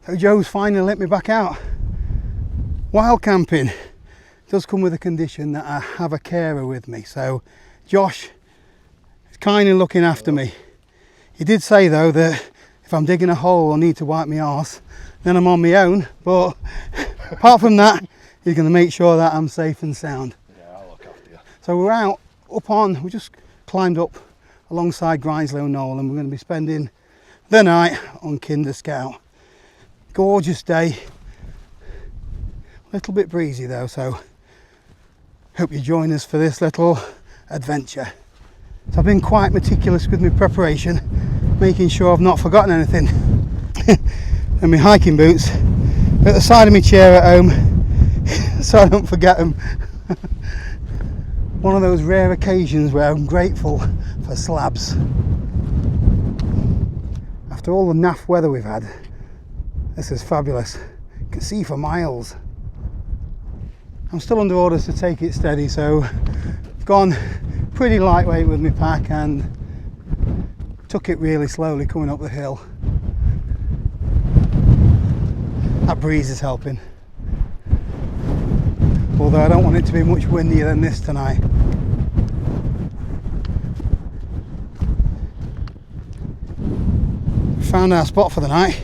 So Joe's finally let me back out. Wild camping does come with a condition that I have a carer with me. So Josh is kind of looking after me. He did say though that if I'm digging a hole or need to wipe my arse, then I'm on my own. But apart from that, he's going to make sure that I'm safe and sound. Yeah, I'll look after you. So we're out we just climbed up alongside Grindslow Knoll, and we're going to be spending the night on Kinder Scout. Gorgeous day. A little bit breezy though, so hope you join us for this little adventure. So I've been quite meticulous with my preparation, making sure I've not forgotten anything. And my hiking boots are at the side of my chair at home, so I don't forget them. One of those rare occasions where I'm grateful for slabs. After all the naff weather we've had, this is fabulous. You can see for miles. I'm still under orders to take it steady, so I've gone pretty lightweight with my pack and took it really slowly coming up the hill. That breeze is helping, although I don't want it to be much windier than this tonight. Found our spot for the night.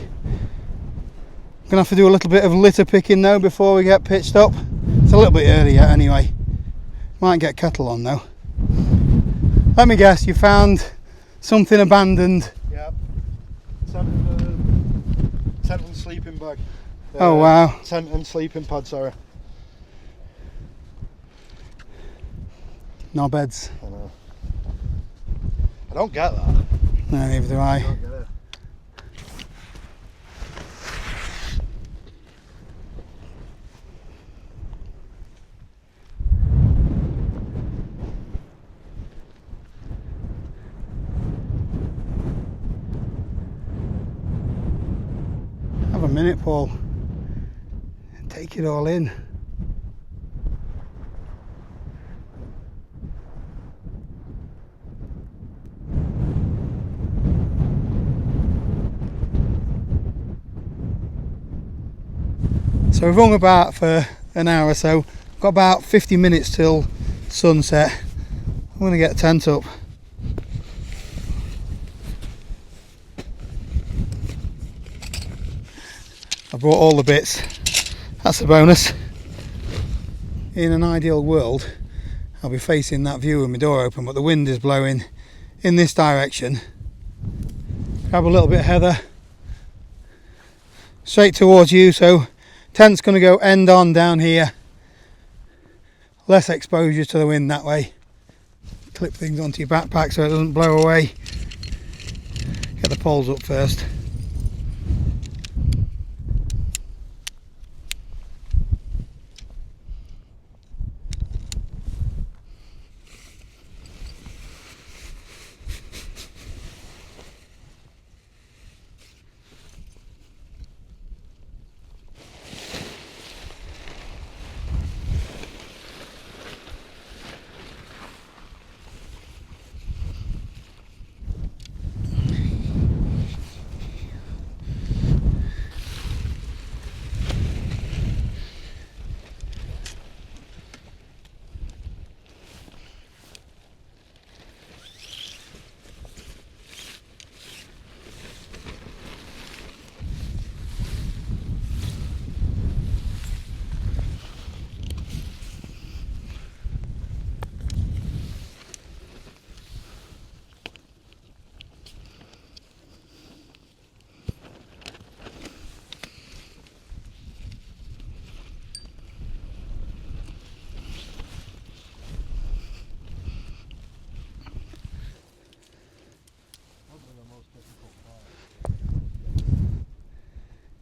I'm gonna have to do a little bit of litter picking though before we get pitched up. It's a little bit early yet anyway. Might get kettle on though. Let me guess, you found something abandoned. Yep. Tent and sleeping bag. Oh wow. Tent and sleeping pad, sorry. No beds. I know. I don't get that. No, neither do I. I don't get it. Have a minute, Paul. Take it all in. So we've hung about for an hour or so. Got about 50 minutes till sunset. I'm going to get a tent up. I brought all the bits. That's a bonus. In an ideal world, I'll be facing that view with my door open, but the wind is blowing in this direction. Grab a little bit of heather straight towards you, so tent's going to go end on down here. Less exposure to the wind that way. Clip things onto your backpack so it doesn't blow away. Get the poles up first.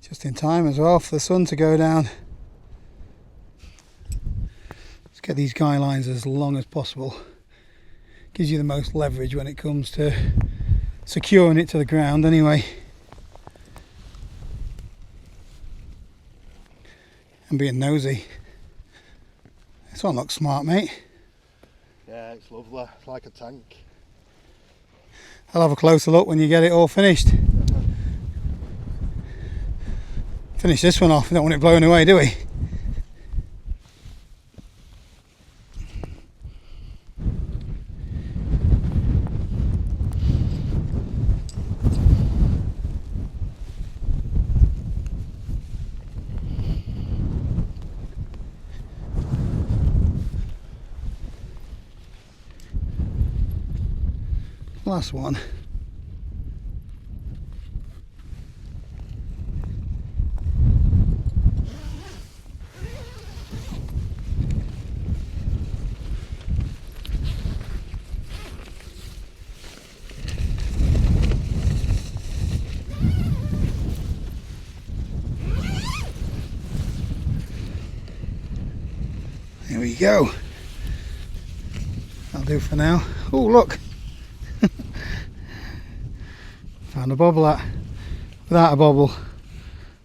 Just in time as well for the sun to go down. Let's get these guy lines as long as possible. Gives you the most leverage when it comes to securing it to the ground anyway. And being nosy. This one looks smart, mate. Yeah, it's lovely. It's like a tank. I'll have a closer look when you get it all finished. Finish this one off. We don't want it blowing away, do we? Last one. There we go. That'll do for now. Oh, look. Found a bobble without a bobble.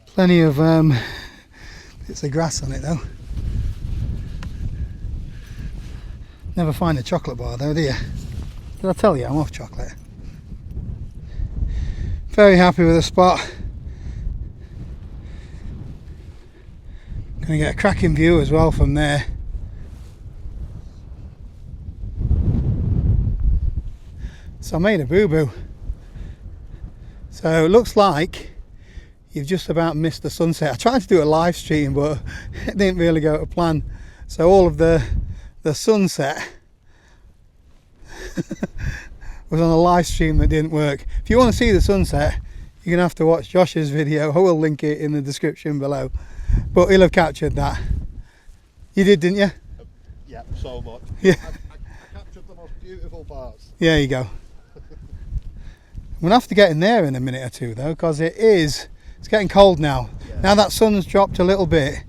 Plenty of bits of grass on it though. Never find a chocolate bar though, do you? Did I tell you I'm off chocolate? Very happy with the spot. Gonna get a cracking view as well from there. So I made a boo-boo. So it looks like you've just about missed the sunset. I tried to do a live stream, but it didn't really go to plan. So all of the sunset was on a live stream that didn't work. If you want to see the sunset, you're going to have to watch Josh's video. I will link it in the description below. But he'll have captured that. You did, didn't you? Yeah, so much. Yeah. I captured the most beautiful parts. There you go. We'll have to get in there in a minute or two though, because it's getting cold now. Yeah. Now that sun's dropped a little bit,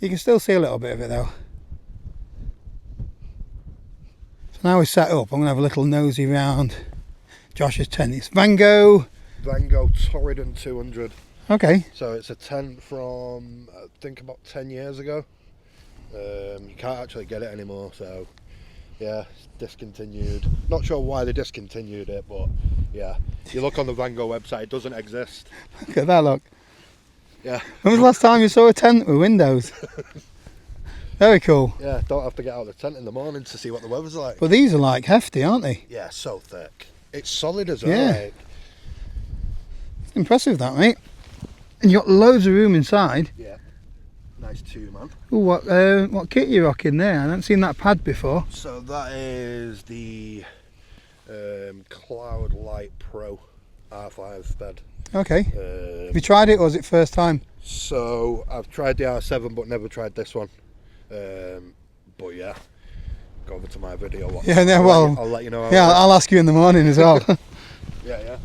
you can still see a little bit of it though. So now we're set up, I'm going to have a little nosy round Josh's tent. It's Van Gogh Torridon 200. Okay. So it's a tent from, I think, about 10 years ago. You can't actually get it anymore, so yeah, it's discontinued. Not sure why they discontinued it, but yeah. You look on the Van Gogh website, it doesn't exist. Look at that, look. Yeah. When was the last time you saw a tent with windows? Very cool. Yeah, don't have to get out of the tent in the morning to see what the weather's like. But these are like hefty, aren't they? Yeah, so thick. It's solid as well. Yeah. Like. Impressive that, mate. And you got loads of room inside. Yeah. Nice two-man. Ooh, what kit you rocking there? I haven't seen that pad before. So that is the Cloud Light Pro R5 bed. Okay. Have you tried it, or was it first time? So I've tried the R7 but never tried this one. But yeah, go over to my video. Yeah, no, well, I'll let you know. Yeah, I'll ask you in the morning as well. Yeah.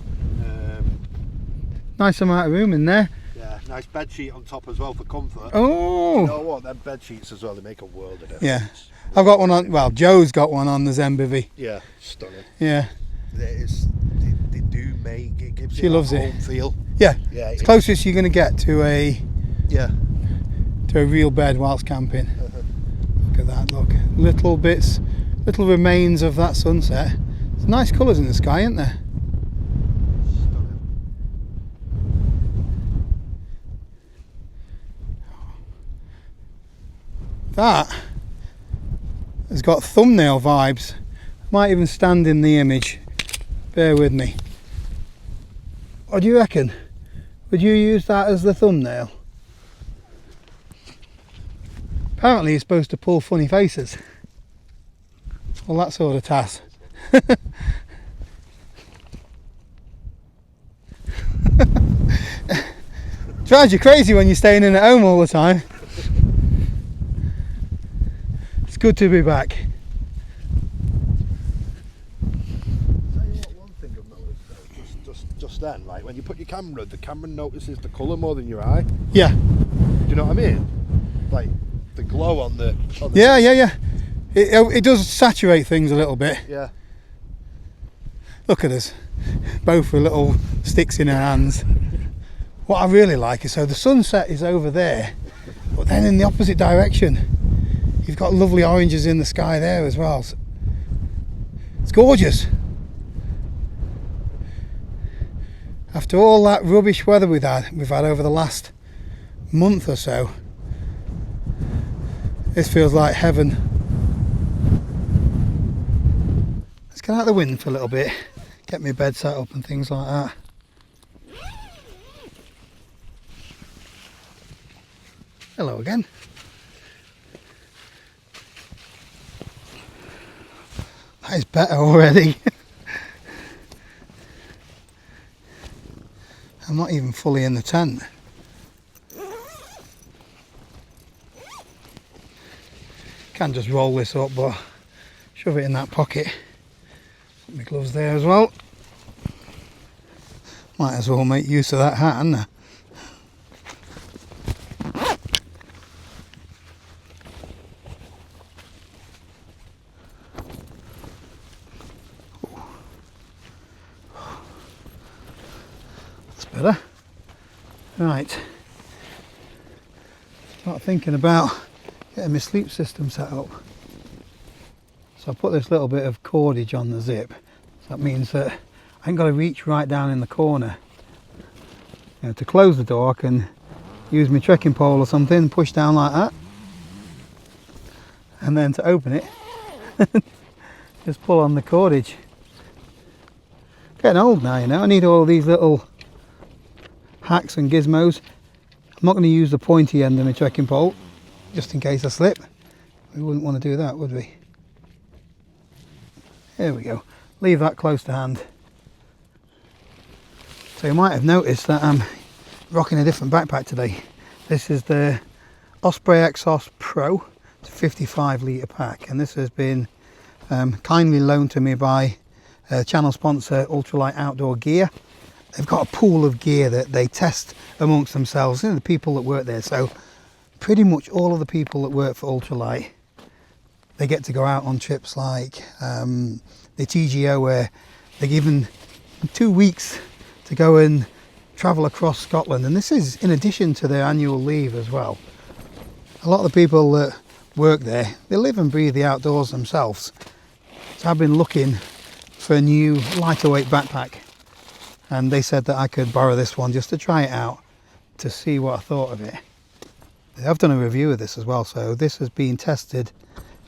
Nice amount of room in there. Yeah, nice bed sheet on top as well for comfort. Oh. You know what? Them bed sheets as well, they make a world of difference. Yeah. I've got one on. Well, Joe's got one on the Zembivy. Yeah, stunning. Yeah. They do make it. Gives She you loves that it. home feel. Yeah. Yeah. It's closest you're going to get to a real bed whilst camping. Look at that. Look, little remains of that sunset. It's nice colours in the sky, isn't there? That has got thumbnail vibes. Might even stand in the image. Bear with me. What do you reckon? Would you use that as the thumbnail? Apparently you're supposed to pull funny faces. Well, that sort of task. Drives you crazy when you're staying in at home all the time. It's good to be back. Tell you what, one thing I've noticed though, just then, like when you put your camera, the camera notices the colour more than your eye. Yeah. Do you know what I mean? Like the glow on the Yeah. It does saturate things a little bit. Yeah. Look at us, both with little sticks in our hands. What I really like is, so the sunset is over there, but then in the opposite direction, you've got lovely oranges in the sky there as well. It's gorgeous. After all that rubbish weather we've had over the last month or so. This feels like heaven. Let's get out the wind for a little bit, get my bed set up and things like that. Hello again. That is better already. I'm not even fully in the tent. Can't just roll this up, but shove it in that pocket. Put my gloves there as well. Might as well make use of that hat, hadn't I? That's better. Right. Start thinking about getting my sleep system set up. So I put this little bit of cordage on the zip. So that means that I ain't got to reach right down in the corner. You know, to close the door, I can use my trekking pole or something, push down like that, and then to open it, just pull on the cordage. Getting old now, you know. I need all these little hacks and gizmos. I'm not going to use the pointy end of my trekking pole, just in case I slip. We wouldn't want to do that, would we? There we go. Leave that close to hand. So you might have noticed that I'm rocking a different backpack today. This is the Osprey Exos Pro. It's a 55 litre pack, and this has been kindly loaned to me by channel sponsor Ultralight Outdoor Gear. They've got a pool of gear that they test amongst themselves, you know, the people that work there. So pretty much all of the people that work for Ultralight, they get to go out on trips like the TGO, where they're given 2 weeks to go and travel across Scotland, and this is in addition to their annual leave as well. A lot of the people that work there, they live and breathe the outdoors themselves. So I've been looking for a new lighter weight backpack, and they said that I could borrow this one just to try it out to see what I thought of it. I've done a review of this as well, so this has been tested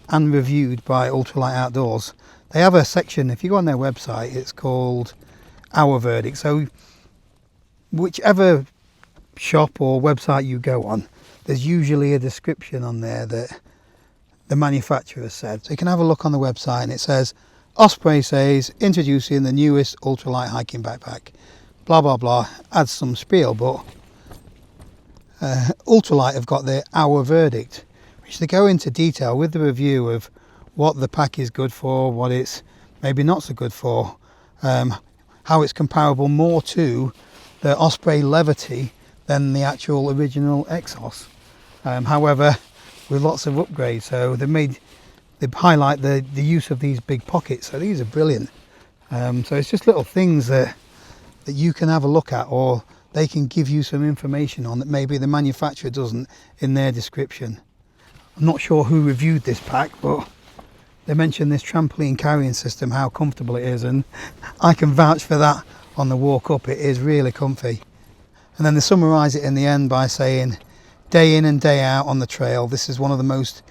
and reviewed by Ultralight Outdoors. They have a section, if you go on their website, it's called Our Verdict. So whichever shop or website you go on, there's usually a description on there that the manufacturer said. So you can have a look on the website, and it says, Osprey says, introducing the newest ultralight hiking backpack. Blah, blah, blah. Adds some spiel, but Ultralight have got their Our Verdict, which they go into detail with the review of what the pack is good for, what it's maybe not so good for, how it's comparable more to the Osprey Levity than the actual original Exos. However, with lots of upgrades. So they highlight the use of these big pockets. So these are brilliant. So it's just little things that you can have a look at, or they can give you some information on that maybe the manufacturer doesn't in their description. I'm not sure who reviewed this pack, but they mentioned this trampoline carrying system, how comfortable it is, and I can vouch for that on the walk up. It is really comfy. And then they summarise it in the end by saying, day in and day out on the trail, this is one of the most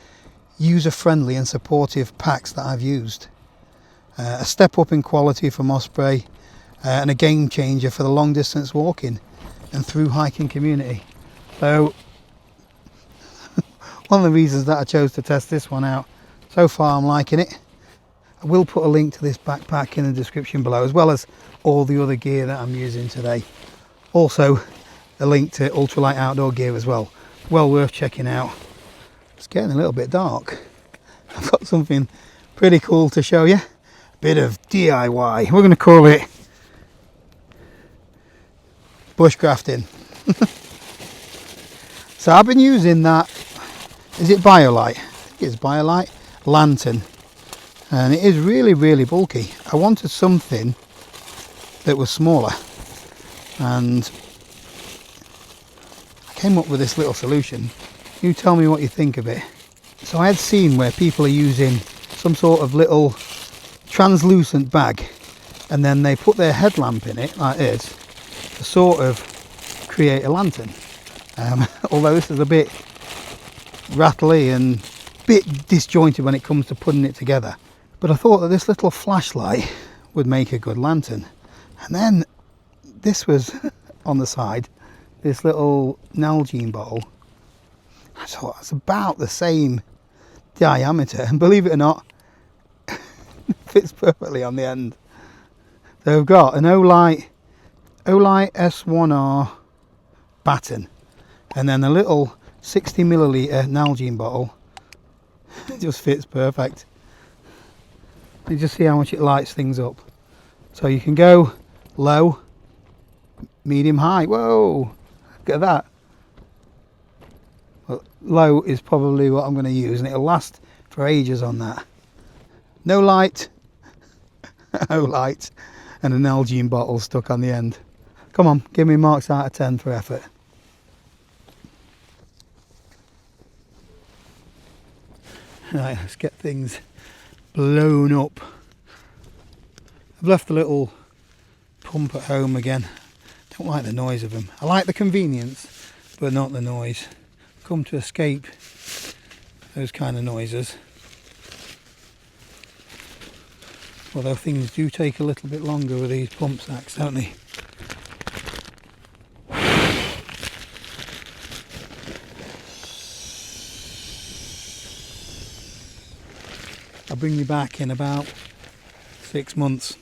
user-friendly and supportive packs that I've used. A step up in quality from Osprey, and a game changer for the long distance walking and through hiking community. So one of the reasons that I chose to test this one out, so far I'm liking it. I will put a link to this backpack in the description below, as well as all the other gear that I'm using today. Also a link to Ultralight Outdoor Gear as well. Well worth checking out. It's getting a little bit dark. I've got something pretty cool to show you. A bit of DIY. We're going to call it bushcrafting. So I've been using that, is it BioLite? I think it's BioLite lantern, and it is really bulky. I wanted something that was smaller, and I came up with this little solution. You tell me what you think of it. So I had seen where people are using some sort of little translucent bag, and then they put their headlamp in it like this to sort of create a lantern. Although this is a bit rattly and a bit disjointed when it comes to putting it together. But I thought that this little flashlight would make a good lantern. And then this was on the side, this little Nalgene bottle. I thought it's about the same diameter, and believe it or not, it fits perfectly on the end. So we've got an Olight S1R batten, and then a little 60 milliliter Nalgene bottle. It just fits perfect. You just see how much it lights things up. So you can go low, medium, high. Whoa, look at that. Well, low is probably what I'm going to use, and it'll last for ages on that. No light, no light, and an Nalgene bottle stuck on the end. Come on, give me marks out of 10 for effort. Right, let's get things blown up. I've left the little pump at home again. Don't like the noise of them. I like the convenience, but not the noise. Come to escape those kind of noises. Although things do take a little bit longer with these pump sacks, don't they? I'll bring you back in about 6 months.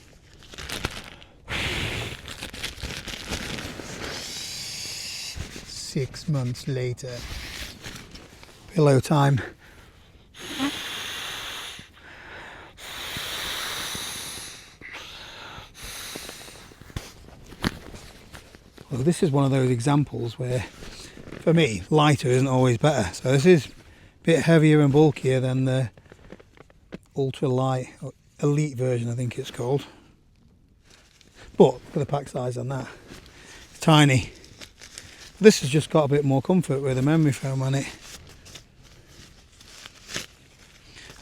Six months later. Pillow time. Well, this is one of those examples where, for me, lighter isn't always better. So this is a bit heavier and bulkier than the ultra light or elite version, I think it's called. But look at the pack size on that. It's tiny. This has just got a bit more comfort with a memory foam on it.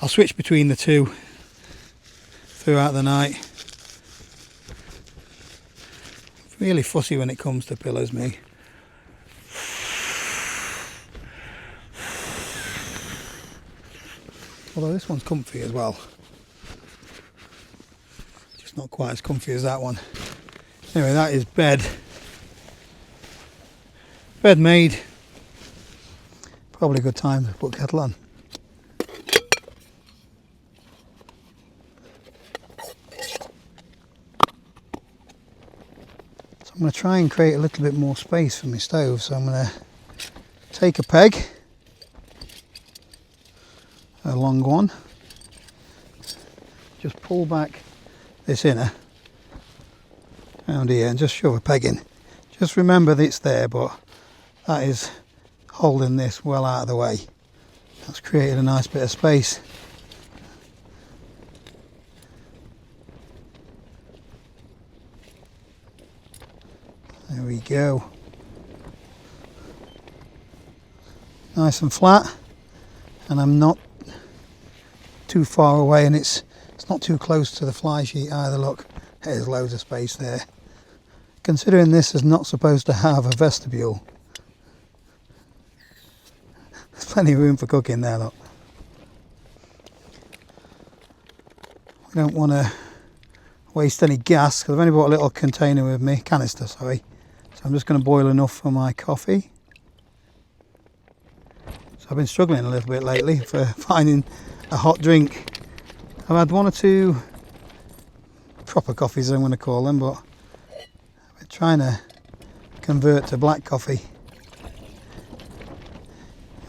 I'll switch between the two throughout the night. Really fussy when it comes to pillows, me. Although this one's comfy as well. Just not quite as comfy as that one. Anyway, that is bed. Bed made. Probably a good time to put kettle on. So I'm going to try and create a little bit more space for my stove. So I'm going to take a peg, a long one, just pull back this inner around here and just shove a peg in. Just remember that it's there, but that is holding this well out of the way. That's created a nice bit of space. There we go. Nice and flat, and I'm not too far away, and it's not too close to the fly sheet either. Look, there's loads of space there. Considering this is not supposed to have a vestibule, there's plenty of room for cooking there, look. We don't want to waste any gas because I've only brought a little container with me, canister, sorry. So I'm just going to boil enough for my coffee. So I've been struggling a little bit lately for finding a hot drink. I've had one or two proper coffees, I'm going to call them, but we're trying to convert to black coffee.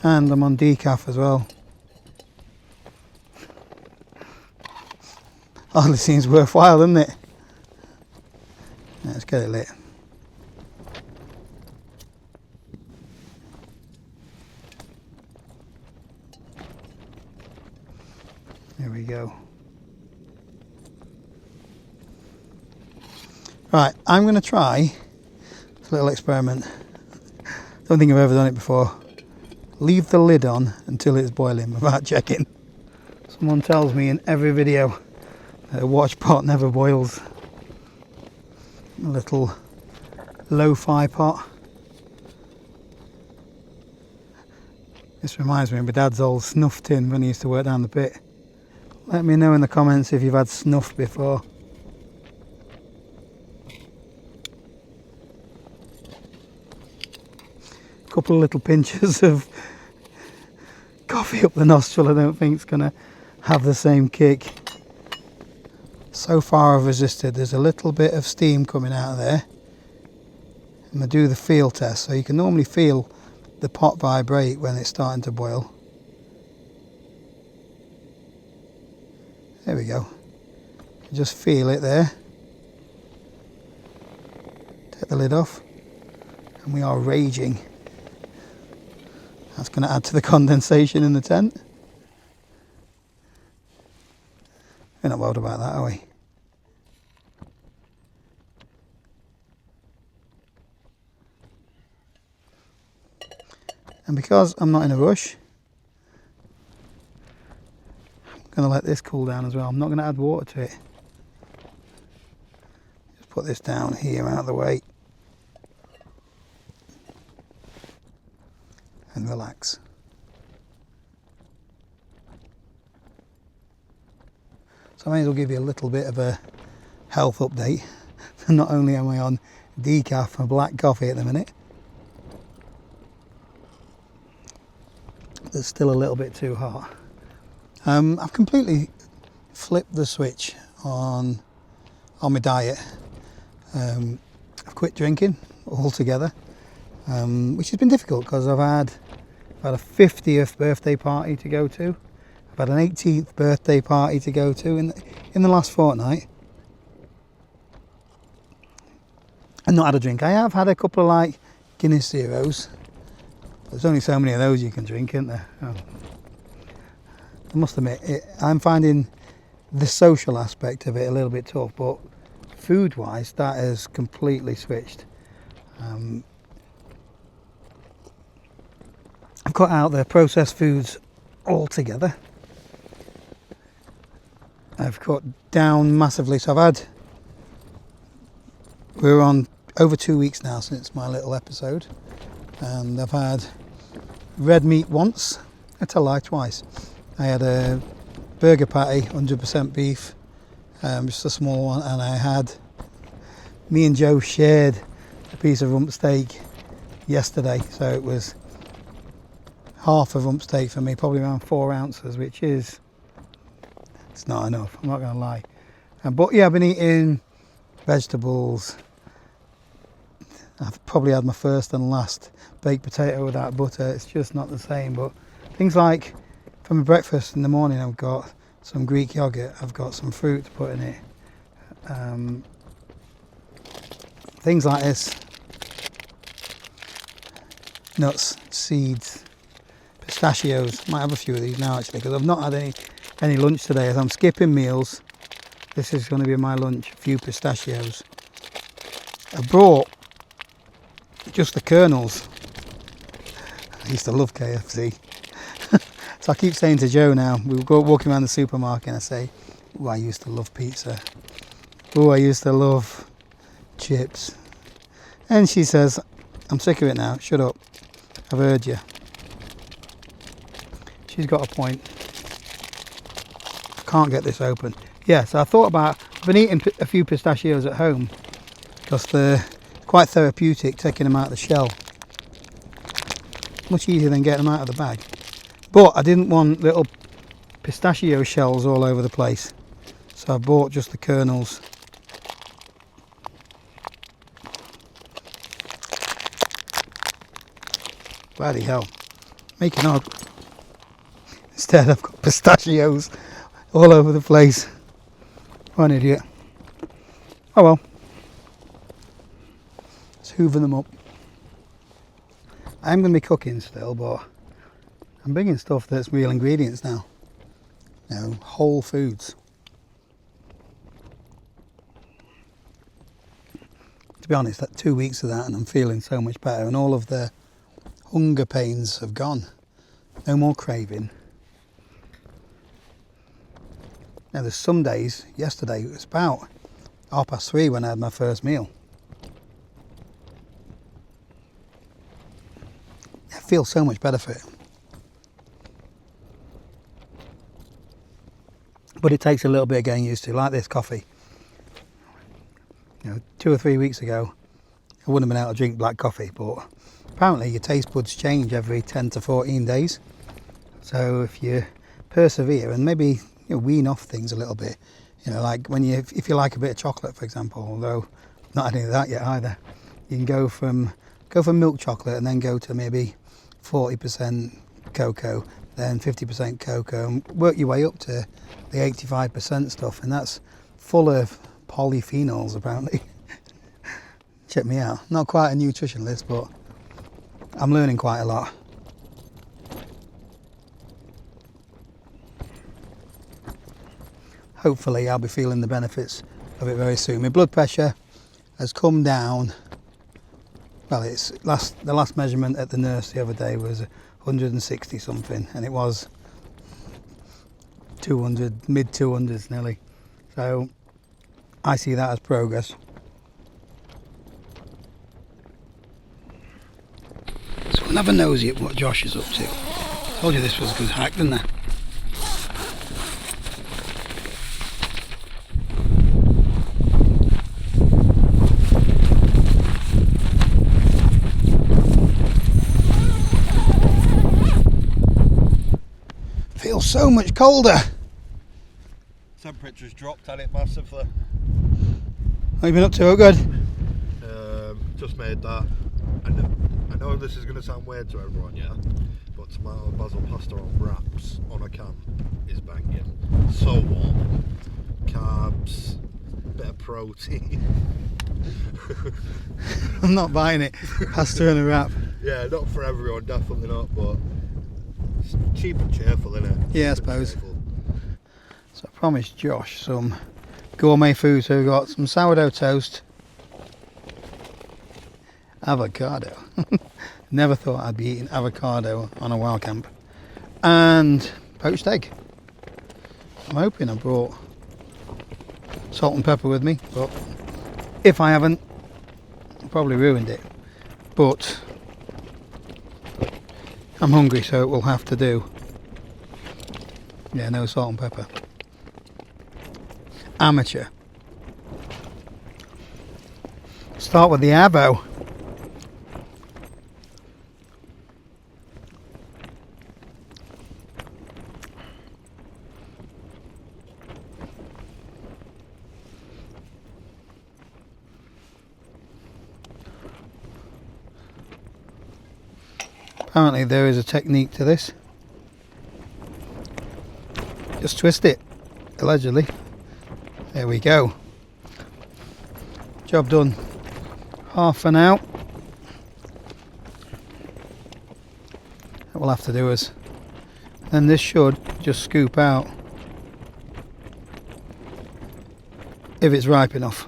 And I'm on decaf as well. Hardly seems worthwhile, doesn't it? Let's get it lit. There we go. Right, I'm going to try this little experiment. Don't think I've ever done it before. Leave the lid on until it's boiling without checking. Someone tells me in every video that a watch pot never boils. A little lo-fi pot. This reminds me of my dad's old snuff tin when he used to work down the pit. Let me know in the comments if you've had snuff before. A couple of little pinches of coffee up the nostril I don't think it's going to have the same kick. So far I've resisted. There's a little bit of steam coming out of there. I'm going to do the feel test. So you can normally feel the pot vibrate when it's starting to boil. There we go. Just feel it there. Take the lid off. And we are raging. That's going to add to the condensation in the tent. We're not worried about that, are we? And because I'm not in a rush, I'm going to let this cool down as well. I'm not going to add water to it. Just put this down here out of the way. And relax. So I may as well give you a little bit of a health update. Not only am I on decaf and black coffee at the minute, it's still a little bit too hot. I've completely flipped the switch on my diet. I've quit drinking altogether, which has been difficult because I've had a 50th birthday party to go to. I've had an 18th birthday party to go to in the last fortnight. And not had a drink. I have had a couple of like Guinness Zeros. There's only so many of those you can drink, isn't there? Oh. I must admit, I'm finding the social aspect of it a little bit tough, but food-wise, that has completely switched. I've cut out the processed foods altogether. I've cut down massively, so we're on over 2 weeks now since my little episode. And I've had red meat once, I tell a lie, twice. I had a burger patty, 100% beef, just a small one, and me and Joe shared a piece of rump steak yesterday, so it was half a rump steak for me, probably around 4 ounces, which is, it's not enough, I'm not going to lie. But yeah, I've been eating vegetables. I've probably had my first and last baked potato without butter. It's just not the same. But things like for my breakfast in the morning, I've got some Greek yogurt. I've got some fruit to put in it. Things like this. Nuts, seeds, pistachios. Might have a few of these now actually because I've not had any lunch today. As I'm skipping meals, this is going to be my lunch. A few pistachios. I brought just the kernels. I used to love KFC. So I keep saying to Joe now, we go walking around the supermarket and I say, oh, I used to love pizza. Oh, I used to love chips. And she says, I'm sick of it now, shut up. I've heard you. She's got a point. I can't get this open. Yeah, so I thought about, I've been eating a few pistachios at home because they're quite therapeutic taking them out of the shell. Much easier than getting them out of the bag. But I didn't want little pistachio shells all over the place. So I bought just the kernels. Bloody hell. Making odd. Instead I've got pistachios all over the place. What an idiot. Oh well. Hoover them up. I'm going to be cooking still, but I'm bringing stuff that's real ingredients now. You know, whole foods. To be honest, that 2 weeks of that and I'm feeling so much better and all of the hunger pains have gone. No more craving. Now there's some days, yesterday it was about 3:30 when I had my first meal. I feel so much better for it. but it takes a little bit of getting used to, like this coffee. You know, 2 or 3 weeks ago, I wouldn't have been able to drink black coffee, but apparently your taste buds change every 10 to 14 days. So if you persevere and maybe wean off things a little bit, like if you like a bit of chocolate, for example, although not any of that yet either, you can go from milk chocolate and then go to maybe 40% cocoa, then 50% cocoa, and work your way up to the 85% stuff, and that's full of polyphenols apparently. Check me out. Not quite a nutritionist, but I'm learning quite a lot. Hopefully I'll be feeling the benefits of it very soon. My blood pressure has come down. Well, the last measurement at the nurse the other day was 160 something, and it was 200, mid 200s nearly. So I see that as progress. So we'll have a nosy at what Josh is up to. Told you this was a good hack, didn't I? Feels so much colder. Temperature's dropped on it massively. What have you been up to? Oh, good. Just made that. And I know this is going to sound weird to everyone, yeah, but tomato basil pasta on wraps on a can is banging. So warm. Carbs, bit of protein. I'm not buying it. Pasta in a wrap. Yeah, not for everyone, definitely not, but it's cheap and cheerful, isn't it? Yeah, I suppose. So I promised Josh some gourmet food, so we've got some sourdough toast, avocado. Never thought I'd be eating avocado on a wild camp, and poached egg. I'm hoping I brought salt and pepper with me, but if I haven't, I probably ruined it. But I'm hungry, so it will have to do. Yeah, no salt and pepper. Amateur. Start with the avo. Apparently there is a technique to this. Just twist it, allegedly. There we go. Job done. Half an hour. That will have to do us. Then this should just scoop out if it's ripe enough.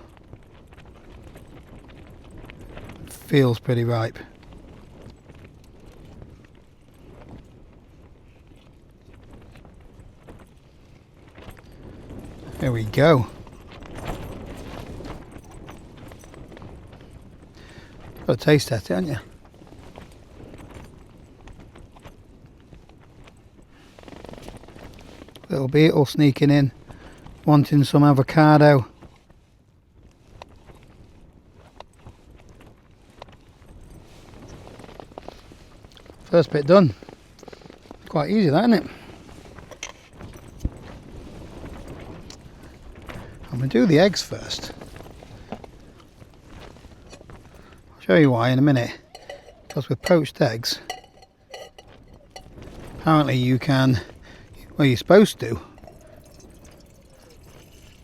Feels pretty ripe. There we go. Got a taste at it, haven't you? Little beetle sneaking in, wanting some avocado. First bit done. Quite easy, that, isn't it? I'm going to do the eggs first. I'll show you why in a minute. Because with poached eggs, apparently you can, well, you're supposed to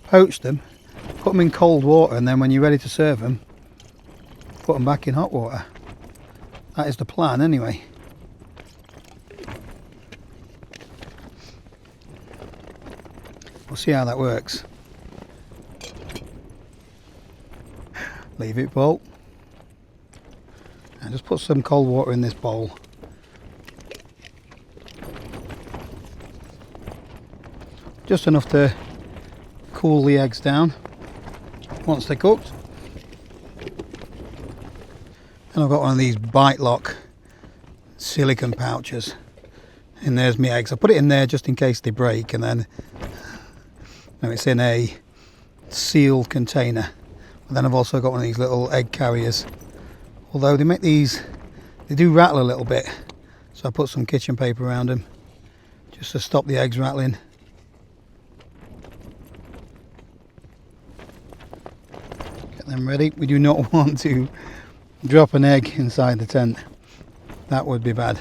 poach them, put them in cold water, and then when you're ready to serve them, put them back in hot water. That is the plan anyway. We'll see how that works. Leave it boil. And just put some cold water in this bowl. Just enough to cool the eggs down once they're cooked. And I've got one of these bite lock silicone pouches. And there's my eggs. I put it in there just in case they break, and then Now it's in a sealed container. And then I've also got one of these little egg carriers. Although they make these, they do rattle a little bit. So I put some kitchen paper around them just to stop the eggs rattling. Get them ready. We do not want to drop an egg inside the tent. That would be bad.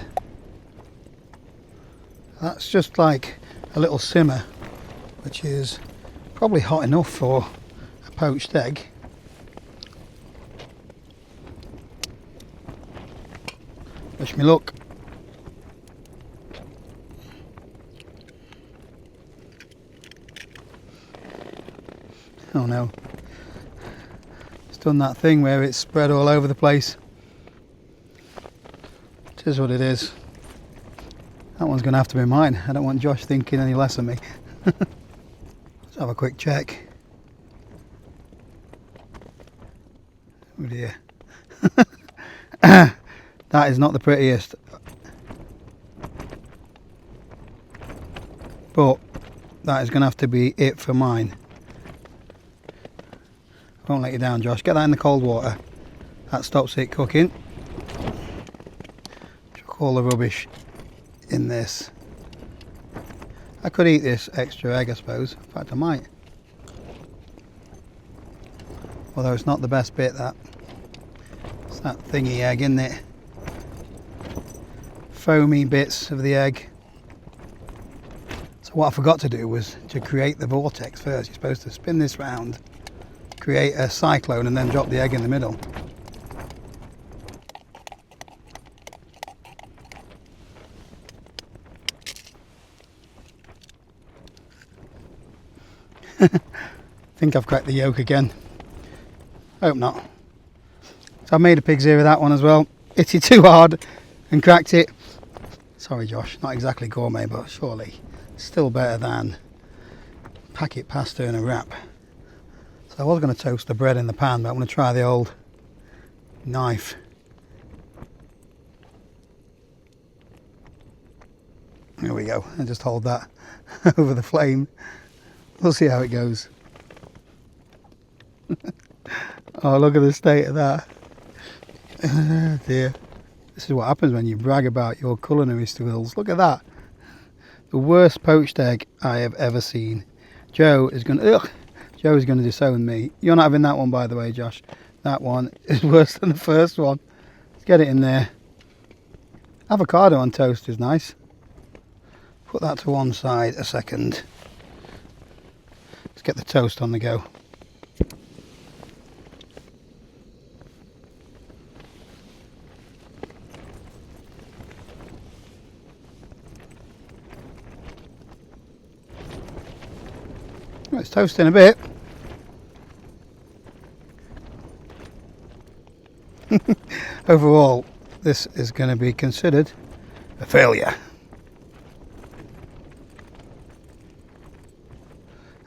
That's just like a little simmer, which is probably hot enough for a poached egg. Wish me luck. Oh no. It's done that thing where it's spread all over the place. It is what it is. That one's going to have to be mine. I don't want Josh thinking any less of me. Let's have a quick check. Oh dear. That is not the prettiest. But that is going to have to be it for mine. I won't let you down, Josh. Get that in the cold water. That stops it cooking. Chuck all the rubbish in this. I could eat this extra egg, I suppose. In fact, I might. Although it's not the best bit, that. It's that thingy egg, isn't it? Foamy bits of the egg. So what I forgot to do was to create the vortex first. You're supposed to spin this round, create a cyclone, and then drop the egg in the middle. Think I've cracked the yolk again. Hope not. So I made a pig's ear of that one as well. Hit it too hard and cracked it. Sorry Josh, not exactly gourmet, but surely still better than packet pasta in a wrap. So I was going to toast the bread in the pan, but I'm going to try the old knife. There we go, and just hold that over the flame. We'll see how it goes. Oh, look at the state of that. Oh dear. This is what happens when you brag about your culinary skills. Look at that. The worst poached egg I have ever seen. Joe is going to disown me. You're not having that one, by the way, Josh. That one is worse than the first one. Let's get it in there. Avocado on toast is nice. Put that to one side a second. Let's get the toast on the go. Well, it's toasting a bit. Overall, this is going to be considered a failure.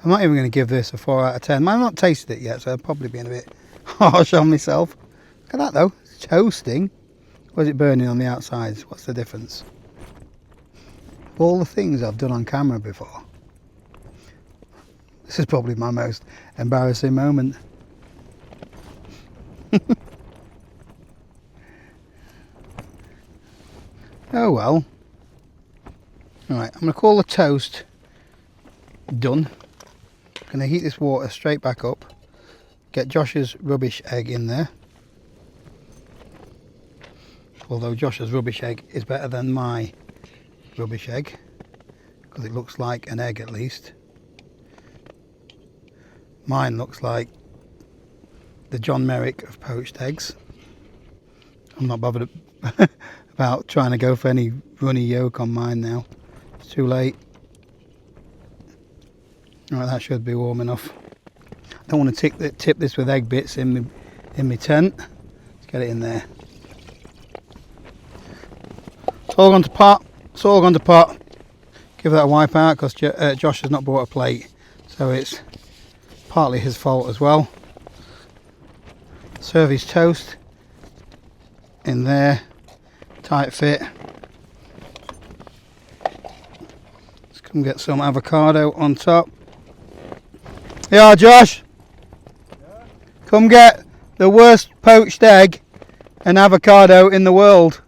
I'm not even going to give this a 4 out of 10. I've not tasted it yet, so I've probably been a bit harsh on myself. Look at that though, it's toasting. Or is it burning on the outsides? What's the difference? All the things I've done on camera before. This is probably my most embarrassing moment. Oh well. Alright, I'm going to call the toast done. I'm going to heat this water straight back up. Get Josh's rubbish egg in there. Although Josh's rubbish egg is better than my rubbish egg, because it looks like an egg at least. Mine looks like the John Merrick of poached eggs. I'm not bothered about trying to go for any runny yolk on mine now. It's too late. Alright, that should be warm enough. I don't want to tip this with egg bits in my tent. Let's get it in there. It's all gone to pot. It's all gone to pot. Give that a wipe out because Josh has not brought a plate, so it's partly his fault as well. Serve his toast in there, tight fit. Let's come get some avocado on top. Yeah, Josh. Come get the worst poached egg and avocado in the world.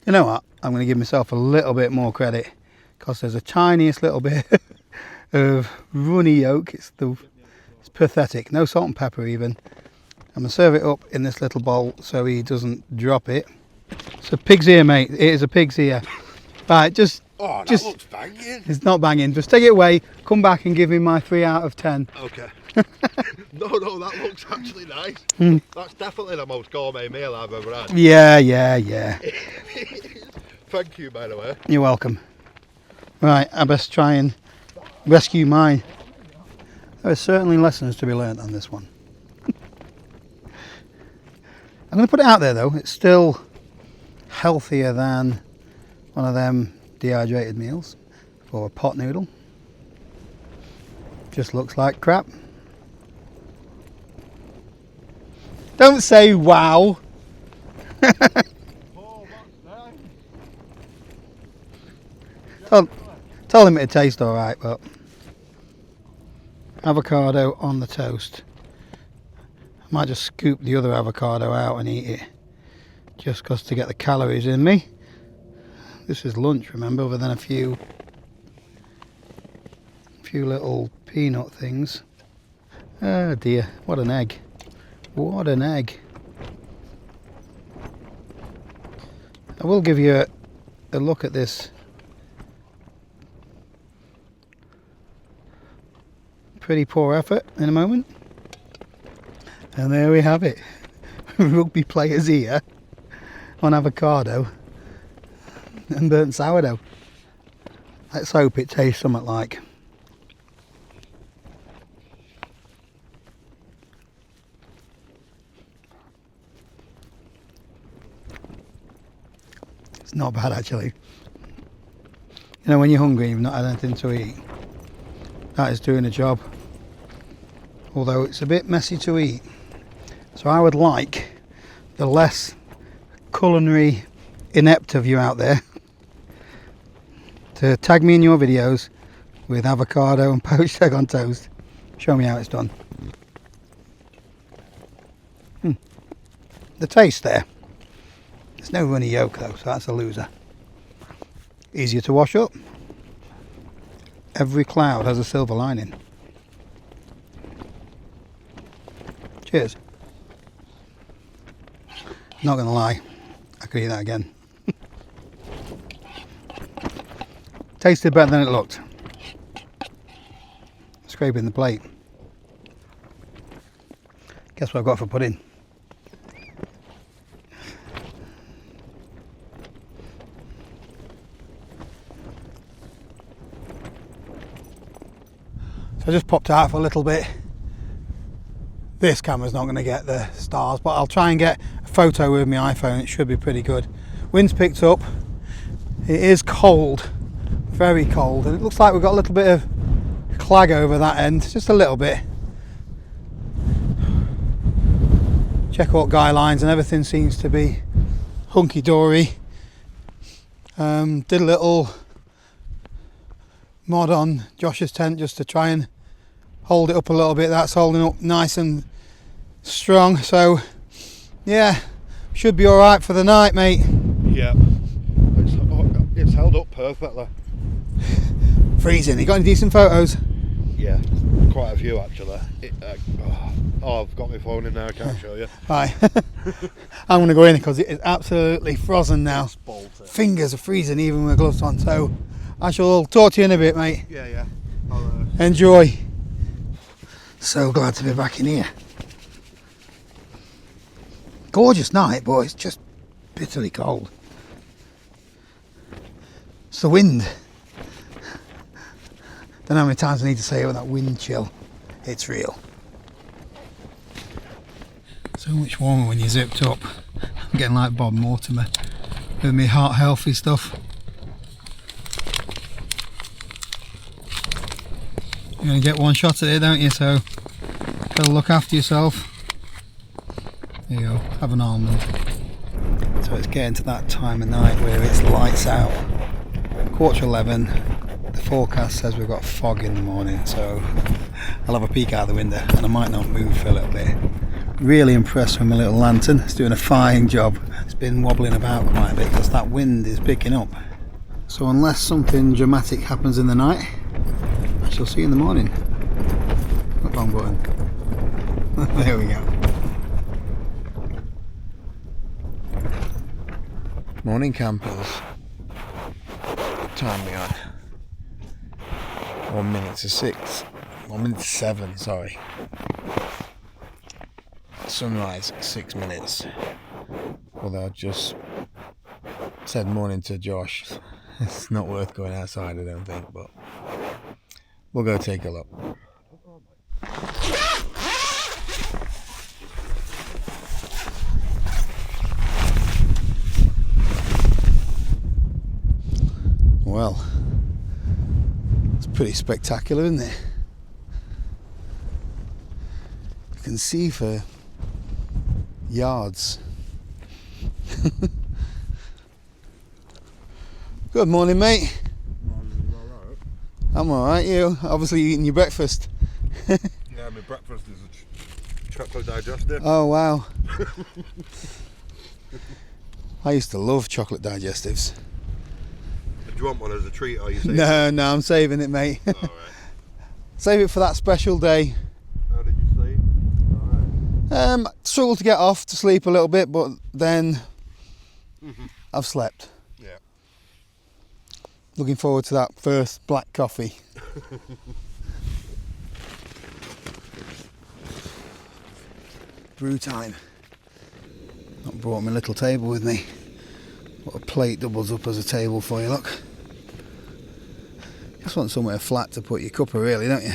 You know what? I'm going to give myself a little bit more credit because there's a tiniest little bit of runny yolk. It's pathetic. No salt and pepper even. I'm going to serve it up in this little bowl so he doesn't drop it. It's a pig's ear, mate. It is a pig's ear. Right, Oh, that looks banging. It's not banging. Just take it away, come back and give me my 3 out of 10. Okay. No, that looks actually nice. That's definitely the most gourmet meal I've ever had. Yeah. Thank you, by the way. You're welcome. Right, I best try and rescue mine. There are certainly lessons to be learnt on this one. I'm going to put it out there though. It's still healthier than one of them dehydrated meals or a pot noodle. Just looks like crap. Don't say wow. Tell him it'd taste alright, but avocado on the toast. I might just scoop the other avocado out and eat it just because to get the calories in me. This is lunch, remember, other than a few little peanut things. Oh dear, what an egg. What an egg. I will give you a look at this pretty poor effort in a moment. And there we have it. Rugby player's ear on avocado and burnt sourdough. Let's hope it tastes something like. It's not bad actually. You know, when you're hungry, you've not had anything to eat. That is doing a job. Although it's a bit messy to eat. So I would like the less culinary inept of you out there to tag me in your videos with avocado and poached egg on toast. Show me how it's done. The taste there. There's no runny yolk though, so that's a loser. Easier to wash up. Every cloud has a silver lining. Cheers. Not gonna lie, I could eat that again. Tasted better than it looked. Scraping the plate. Guess what I've got for pudding? So I just popped out for a little bit. This camera's not going to get the stars, but I'll try and get a photo with my iPhone. It should be pretty good. Wind's picked up. It is cold, very cold, and it looks like we've got a little bit of clag over that end, just a little bit. Check out guy lines and everything seems to be hunky-dory. Did a little mod on Josh's tent just to try and hold it up a little bit. That's holding up nice and strong, so yeah, should be all right for the night, mate. Yeah, it's held up perfectly. Freezing. You got any decent photos? Yeah, quite a few actually. I've got my phone in there, I can't show you. Right. I'm going to go in because it is absolutely frozen now. Fingers are freezing even with gloves on, so I shall talk to you in a bit, mate. Yeah. Enjoy. So glad to be back in here. Gorgeous night, but it's just bitterly cold. It's the wind. Don't know how many times I need to say it with that wind chill. It's real. So much warmer when you're zipped up. I'm getting like Bob Mortimer with me heart healthy stuff. You're going to get one shot at it, don't you? So gotta look after yourself. There you go, have an almond. So it's getting to that time of night where it's lights out. 11:15, the forecast says we've got fog in the morning, so I'll have a peek out the window and I might not move for a little bit. Really impressed with my little lantern. It's doing a fine job. It's been wobbling about quite a bit because that wind is picking up. So unless something dramatic happens in the night, I shall see you in the morning. Wrong button. There we go. Morning campers. What time we on? 1 minute to 6. 1 minute to 7, sorry. Sunrise, 6 minutes. Although I just said morning to Josh. It's not worth going outside, I don't think, but we'll go take a look. Well, it's pretty spectacular, isn't it? You can see for yards. Good morning, mate. Morning, you alright? I'm alright, you? Obviously eating your breakfast. Yeah, my breakfast is a chocolate digestive. Oh wow. I used to love chocolate digestives. Do you want one as a treat, or are you saving No, I'm saving it, mate. Alright. Save it for that special day. How did you sleep? Alright. Struggled to get off to sleep a little bit, but then I've slept. Yeah. Looking forward to that first black coffee. Brew time. Not brought my little table with me. What a plate doubles up as a table for you, look. Just want somewhere flat to put your cuppa, really, don't you?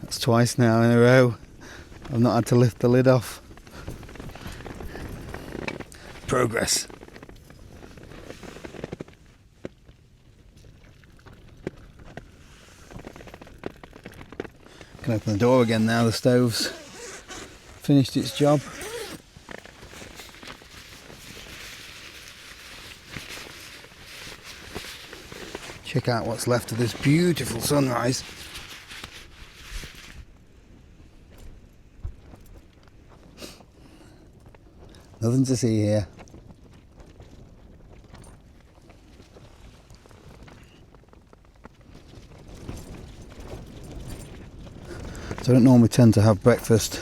That's twice now in a row. I've not had to lift the lid off. Progress. Can open the door again now, the stove's finished its job. Check out what's left of this beautiful sunrise. Nothing to see here. So I don't normally tend to have breakfast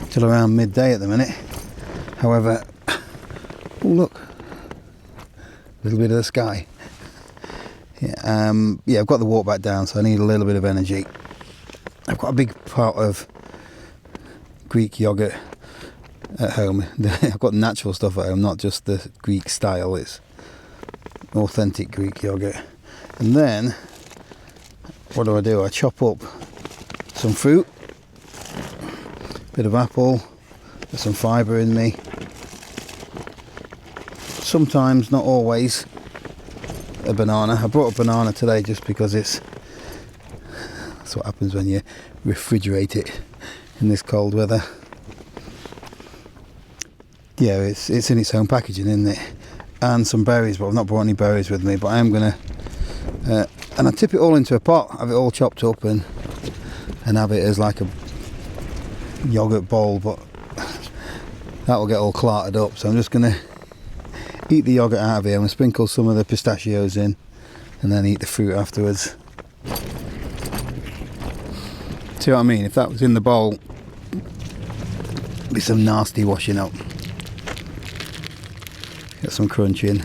till around midday at the minute. However, oh look, a little bit of the sky. Yeah, I've got the walk back down, so I need a little bit of energy. I've got a big pot of Greek yogurt at home. I've got natural stuff at home, not just the Greek style. It's authentic Greek yogurt. And then, what do? I chop up some fruit, bit of apple, there's some fibre in me. Sometimes, not always, a banana. I brought a banana today just because that's what happens when you refrigerate it in this cold weather. Yeah, it's in its own packaging, isn't it? And some berries, but I've not brought any berries with me, but I am gonna and I tip it all into a pot, have it all chopped up and have it as like a yogurt bowl, but that will get all clotted up, so I'm just gonna eat the yogurt out of here and sprinkle some of the pistachios in and then eat the fruit afterwards. See what I mean? If that was in the bowl, it'd be some nasty washing up. Get some crunch in.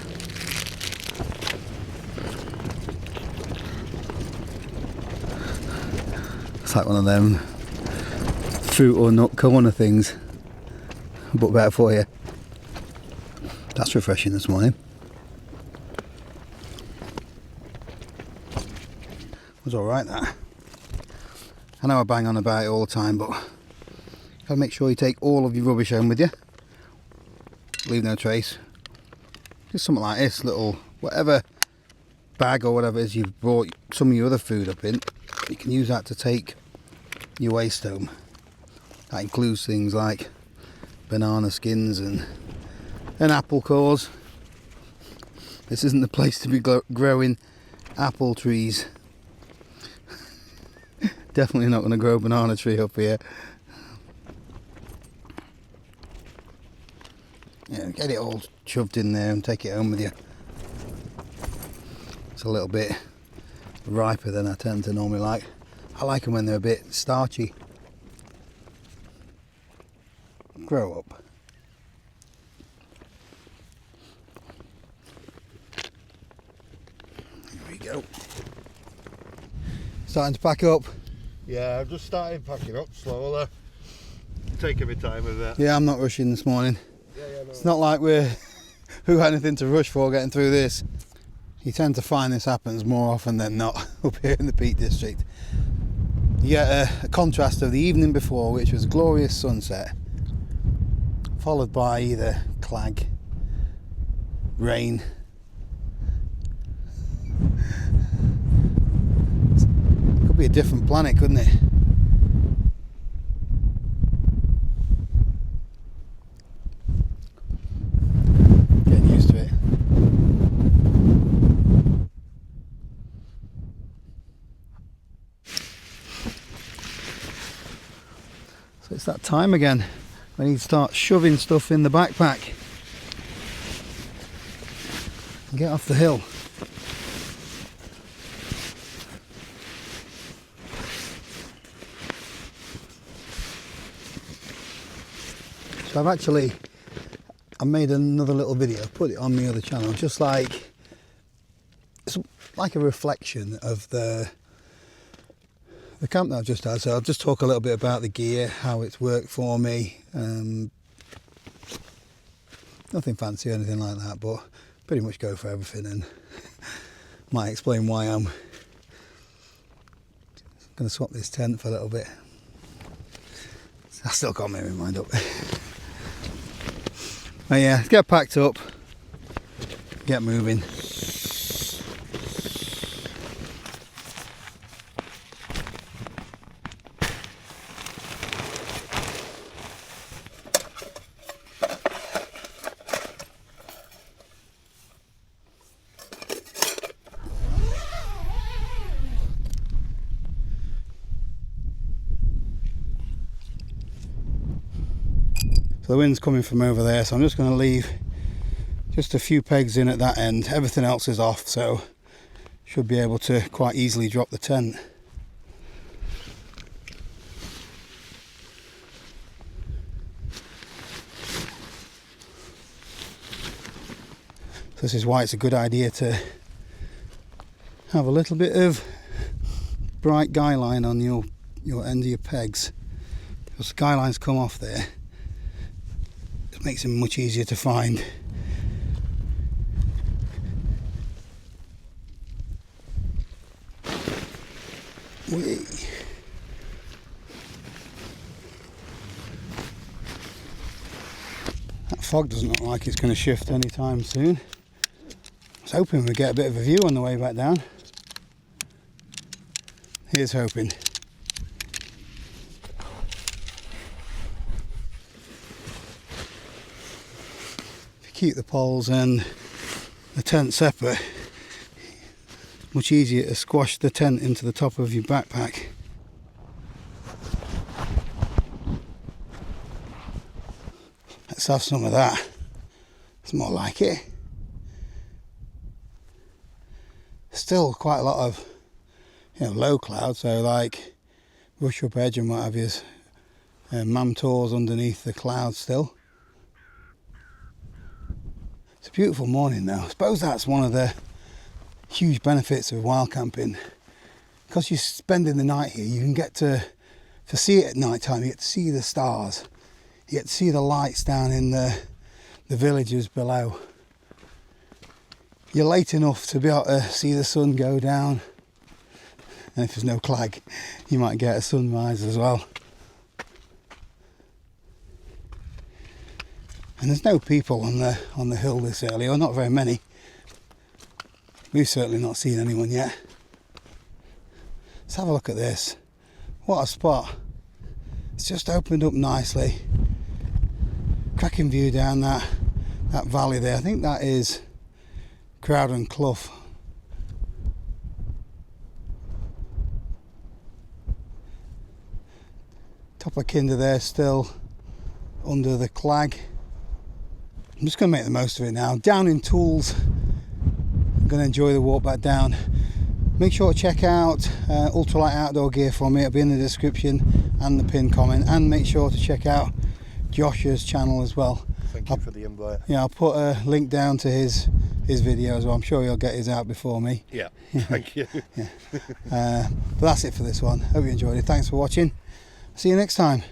It's like one of them fruit or nut corner things, but better for you. That's refreshing this morning. It was alright, that. I know I bang on about it all the time, but gotta make sure you take all of your rubbish home with you. Leave no trace. Just something like this, little whatever bag or whatever it is you've brought some of your other food up in, you can use that to take your waste home. That includes things like banana skins and apple cores. This isn't the place to be growing apple trees. Definitely not going to grow a banana tree up here. Yeah, get it all shoved in there and take it home with you. It's a little bit riper than I tend to normally like. I like them when they're a bit starchy. Grow up. Here we go. Starting to pack up. Yeah, I've just started packing up slowly. Taking my time with it. Yeah, I'm not rushing this morning. No. It's not like we've got anything to rush for getting through this. You tend to find this happens more often than not up here in the Peak District. You get a contrast of the evening before, which was glorious sunset, followed by either clag, rain. Could be a different planet, couldn't it? Getting used to it. So it's that time again. We need to start shoving stuff in the backpack and get off the hill. So I made another little video, put it on the other channel, just like it's like a reflection of the camp that I've just had. So I'll just talk a little bit about the gear, how it's worked for me. Nothing fancy or anything like that, but pretty much go for everything, and might explain why I'm going to swap this tent for a little bit. I still can't make my mind up. But yeah, get packed up, get moving. So the wind's coming from over there, so I'm just going to leave just a few pegs in at that end. Everything else is off, so should be able to quite easily drop the tent. So this is why it's a good idea to have a little bit of bright guy line on your end of your pegs, because the guy lines come off there. It makes them much easier to find. Whee. That fog doesn't look like it's going to shift anytime soon. I was hoping we'd get a bit of a view on the way back down. Here's hoping. Keep the poles and the tent separate, much easier to squash the tent into the top of your backpack. Let's have some of that. It's more like it. Still quite a lot of low cloud, so like rush up edge and what have you, mamtors underneath the clouds still. It's a beautiful morning though. I suppose that's one of the huge benefits of wild camping. Because you're spending the night here, you can get to see it at night time. You get to see the stars. You get to see the lights down in the villages below. You're late enough to be able to see the sun go down. And if there's no clag, you might get a sunrise as well. And there's no people on the hill this early, or not very many. We've certainly not seen anyone yet. Let's have a look at this. What a spot. It's just opened up nicely. Cracking view down that valley there. I think that is Crowden Clough. Top of Kinder there, still under the clag. I'm just going to make the most of it now. Down in tools. I'm going to enjoy the walk back down. Make sure to check out ultralight outdoor gear from me. It'll be in the description and the pinned comment. And make sure to check out Josh's channel as well. Thank you for the invite. Yeah, I'll put a link down to his video as well. I'm sure he'll get his out before me. Yeah, thank you. But that's it for this one. Hope you enjoyed it. Thanks for watching. See you next time.